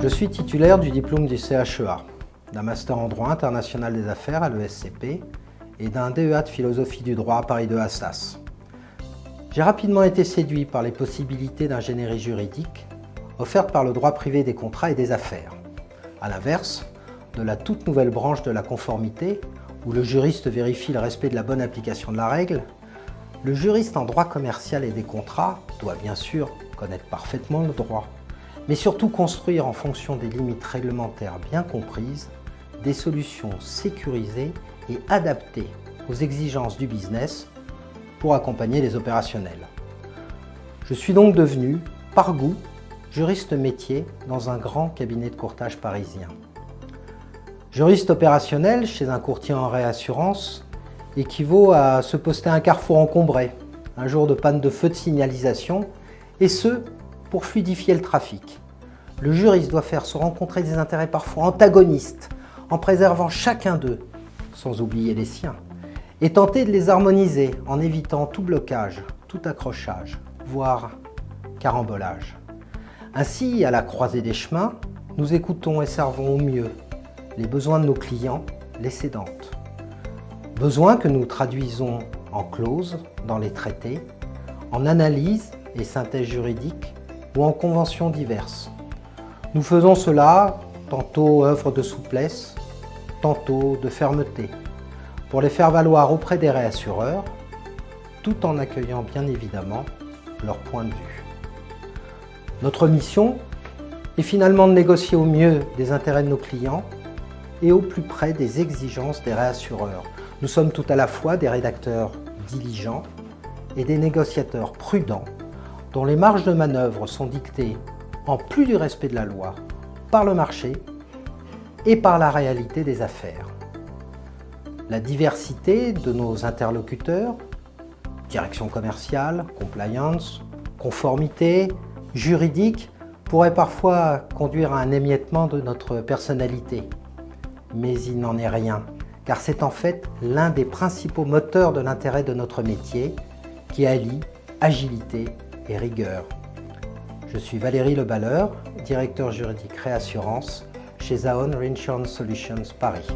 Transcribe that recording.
suis titulaire du diplôme du CHEA, d'un master en droit international des affaires à l'ESCP et d'un DEA de philosophie du droit à Paris 2 Assas. J'ai rapidement été séduit par les possibilités d'ingénierie juridique offertes par le droit privé des contrats et des affaires. À l'inverse de la toute nouvelle branche de la conformité, où le juriste vérifie le respect de la bonne application de la règle, le juriste en droit commercial et des contrats doit bien sûr connaître parfaitement le droit, mais surtout construire en fonction des limites réglementaires bien comprises, des solutions sécurisées et adaptées aux exigences du business pour accompagner les opérationnels. Je suis donc devenu, par goût, juriste métier dans un grand cabinet de courtage parisien. Juriste opérationnel chez un courtier en réassurance équivaut à se poster à un carrefour encombré, un jour de panne de feu de signalisation, et ce, pour fluidifier le trafic. Le juriste doit faire se rencontrer des intérêts parfois antagonistes, en préservant chacun d'eux, sans oublier les siens, et tenter de les harmoniser en évitant tout blocage, tout accrochage, voire carambolage. Ainsi, à la croisée des chemins, nous écoutons et servons au mieux les besoins de nos clients, les cédantes. Besoins que nous traduisons en clauses dans les traités, en analyses et synthèses juridiques ou en conventions diverses. Nous faisons cela tantôt œuvre de souplesse, tantôt de fermeté, pour les faire valoir auprès des réassureurs, tout en accueillant bien évidemment leur point de vue. Notre mission est finalement de négocier au mieux des intérêts de nos clients et au plus près des exigences des réassureurs. Nous sommes tout à la fois des rédacteurs diligents et des négociateurs prudents dont les marges de manœuvre sont dictées, en plus du respect de la loi, par le marché et par la réalité des affaires. La diversité de nos interlocuteurs, direction commerciale, compliance, conformité, juridique, pourrait parfois conduire à un émiettement de notre personnalité. Mais il n'en est rien, car c'est en fait l'un des principaux moteurs de l'intérêt de notre métier qui allie agilité et rigueur. Je suis Valérie Leballeur, directeur juridique réassurance chez Aon Reinsurance Solutions Paris.